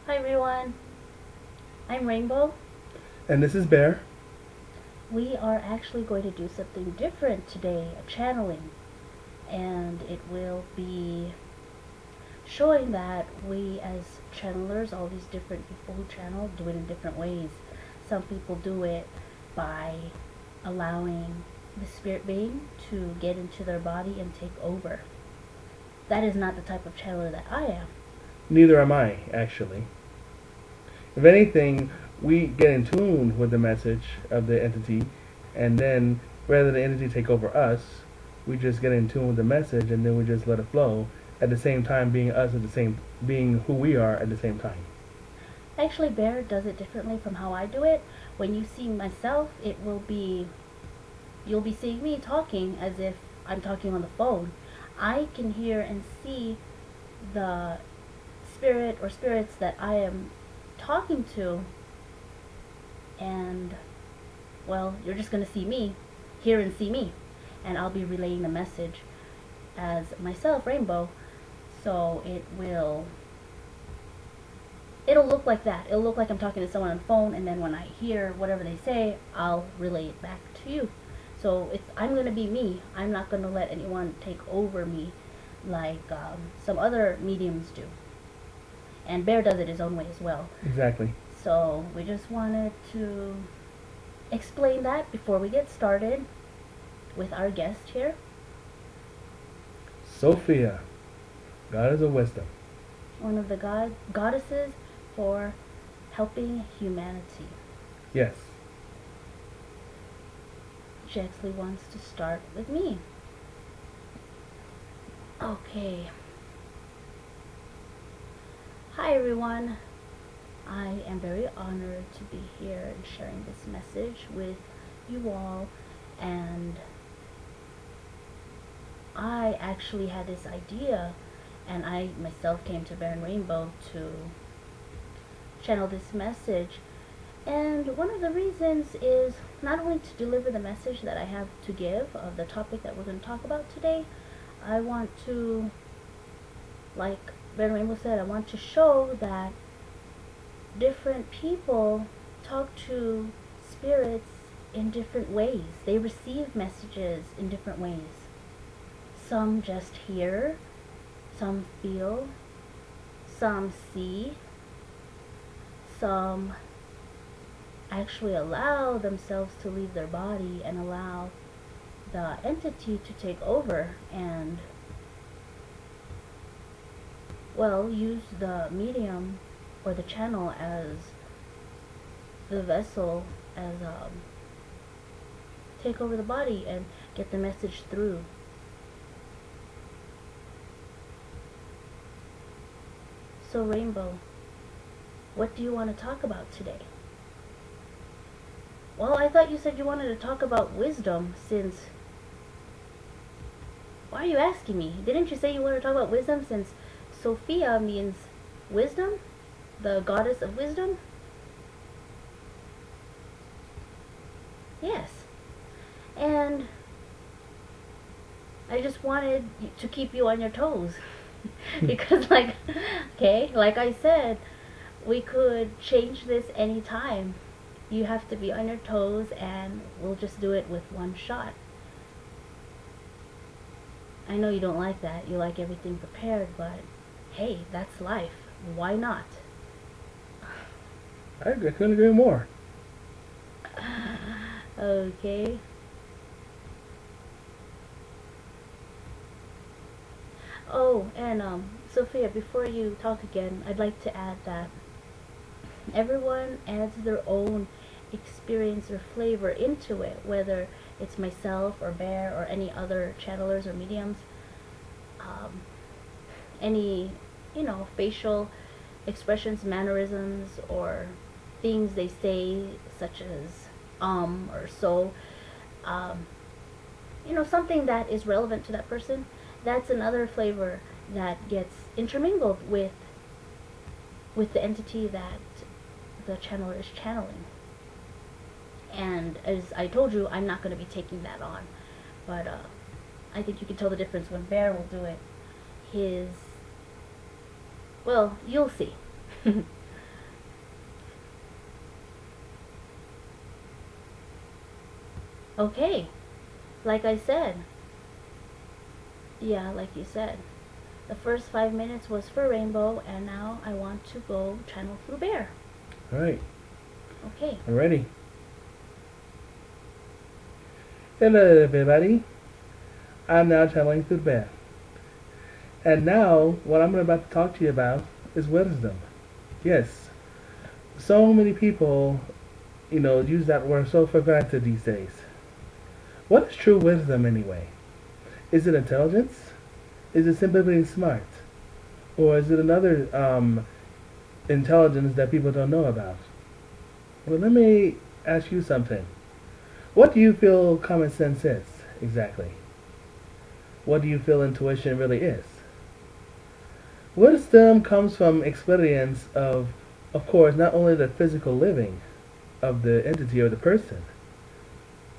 Hi everyone, I'm Rainbow. And this is Bear. We are actually going to do something different today, a channeling, and it will be showing that we as channelers, all these different people who channel, do it in different ways. Some people do it by allowing the spirit being to get into their body and take over. That is not the type of channeler that I am. Neither am I, actually. If anything, we get in tune with the message of the entity, and then rather than the entity take over us, we just get in tune with the message, and then we just let it flow. At the same time, being us at the same, being who we are at the same time. Actually, Bear does it differently from how I do it. When you see myself, you'll be seeing me talking as if I'm talking on the phone. I can hear and see the spirit or spirits that I am talking to, and well, you're just going to see me, hear and see me, and I'll be relaying the message as myself, Rainbow. So it'll look like that. It'll look like I'm talking to someone on the phone, and then when I hear whatever they say, I'll relay it back to you. So I'm going to be me. I'm not going to let anyone take over me like some other mediums do. And Bear does it his own way as well. Exactly. So we just wanted to explain that before we get started with our guest here. Sophia, goddess of wisdom. One of the goddesses for helping humanity. Yes. She actually wants to start with me. Okay. Hi everyone. I am very honored to be here and sharing this message with you all, and I actually had this idea, and I myself came to Bear and Rainbow to channel this message. And one of the reasons is not only to deliver the message that I have to give of the topic that we're going to talk about today. I want to, like Bear and Rainbow said, I want to show that different people talk to spirits in different ways. They receive messages in different ways. Some just hear, some feel, some see, some actually allow themselves to leave their body and allow the entity to take over and, well, use the medium or the channel as the vessel, as take over the body and get the message through. So Rainbow, what do you want to talk about today? Well, I thought you said you wanted to talk about wisdom, since... Why are you asking me? Didn't you say you wanted to talk about wisdom, since Sophia means wisdom? The goddess of wisdom? Yes. And I just wanted to keep you on your toes. Because like I said, we could change this anytime. You have to be on your toes, and we'll just do it with one shot. I know you don't like that. You like everything prepared, but hey, that's life. Why not? I couldn't agree more. Okay. Oh, and Sophia, before you talk again, I'd like to add that everyone adds their own experience or flavor into it, whether it's myself or Bear or any other channelers or mediums. Any, facial expressions, mannerisms, or things they say, such as or so, something that is relevant to that person, that's another flavor that gets intermingled with the entity that the channeler is channeling. And as I told you, I'm not going to be taking that on, but I think you can tell the difference when Bear will do it. Well, you'll see. Okay, like I said, yeah, like you said, the first 5 minutes was for Rainbow, and now I want to go channel through Bear. All right, Okay. I'm ready. Hello, everybody. I'm now channeling through the bear. And now, what I'm about to talk to you about is wisdom. Yes, so many people, use that word so for granted these days. What is true wisdom anyway? Is it intelligence? Is it simply being smart? Or is it another intelligence that people don't know about? Well, let me ask you something. What do you feel common sense is, exactly? What do you feel intuition really is? Wisdom comes from experience of course, not only the physical living of the entity or the person,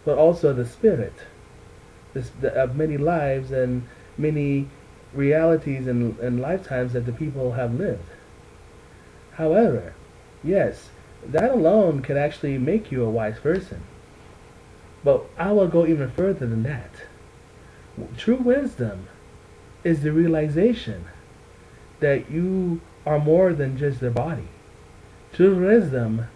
but also the spirit of many lives and many realities and lifetimes that the people have lived. However, yes, that alone can actually make you a wise person. But I will go even further than that. True wisdom is the realization that you are more than just the body. True wisdom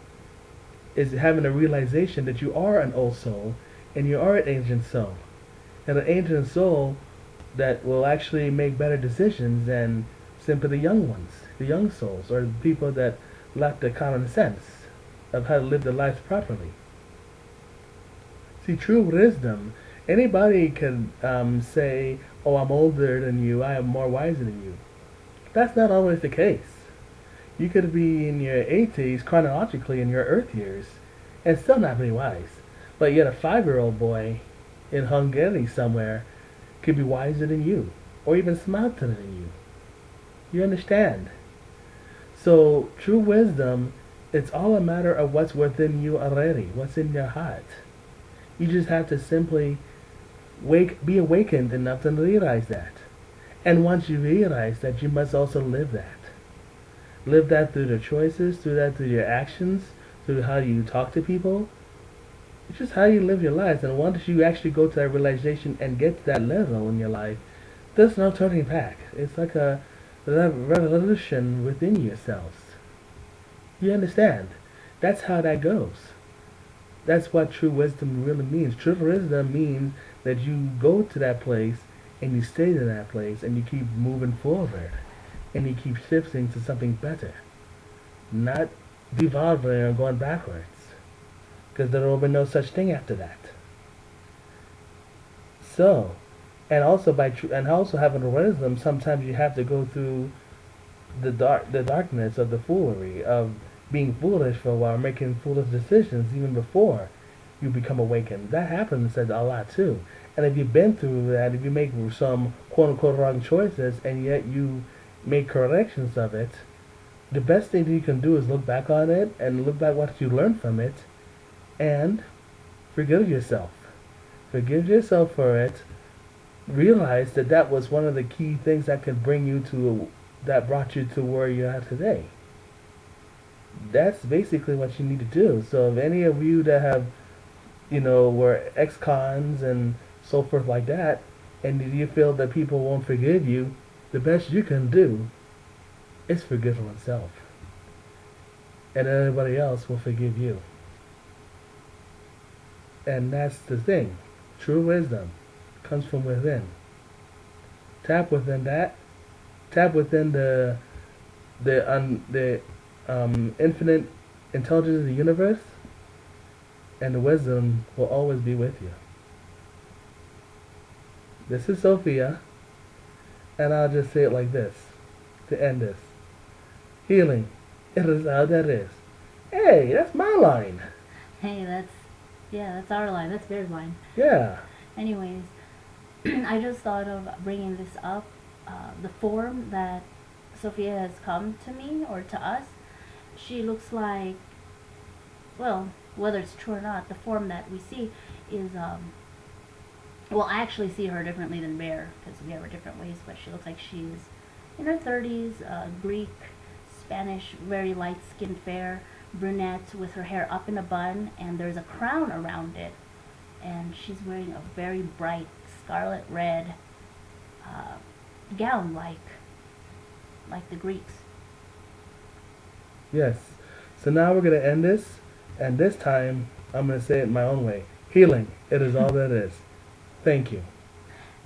is having a realization that you are an old soul and you are an ancient soul. And an ancient soul that will actually make better decisions than simply the young ones, the young souls, or the people that lack the common sense of how to live their lives properly. See, true wisdom, anybody can say, oh, I'm older than you, I am more wiser than you. That's not always the case. You could be in your 80s chronologically in your Earth years and still not be wise. But yet a 5-year-old boy in Hungary somewhere could be wiser than you or even smarter than you. You understand? So true wisdom, it's all a matter of what's within you already, what's in your heart. You just have to simply be awakened enough to realize that. And once you realize that, you must also live that. Live that through the choices, through your actions, through how you talk to people. It's just how you live your life. And once you actually go to that realization and get to that level in your life, there's no turning back. It's like a revolution within yourselves. You understand? That's how that goes. That's what true wisdom really means. True wisdom means that you go to that place and you stay in that place and you keep moving forward and you keep shifting to something better, not devolving or going backwards, because there will be no such thing after that. So, and also and also having wisdom, sometimes you have to go through the darkness of the foolery of being foolish for a while, making foolish decisions even before you become awakened. That happens a lot too. And if you've been through that, if you make some quote unquote wrong choices and yet you make corrections of it, the best thing that you can do is look back on it and look back what you learned from it and forgive yourself. Forgive yourself for it. Realize that that was one of the key things that could bring you that brought you to where you are today. That's basically what you need to do. So if any of you that have, were ex-cons and so forth like that, and if you feel that people won't forgive you, the best you can do is forgive oneself. And everybody else will forgive you. And that's the thing. True wisdom comes from within. Tap within that. Tap within the infinite intelligence of the universe, and the wisdom will always be with you. This is Sophia, and I'll just say it like this to end this. Healing, it is how that is. Hey, that's my line. Hey, that's our line. That's Bear's line. Yeah. Anyways, I just thought of bringing this up. The form that Sophia has come to me or to us, she looks like, well, whether it's true or not, the form that we see is, well, I actually see her differently than Bear, because we have her different ways, but she looks like she's in her 30s, Greek, Spanish, very light-skinned, fair, brunette, with her hair up in a bun, and there's a crown around it. and she's wearing a very bright scarlet red gown, like the Greeks. Yes. So now we're going to end this, and this time I'm going to say it my own way. Healing. It is all that is. Thank you.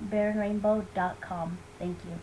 BaronRainbow.com. Thank you.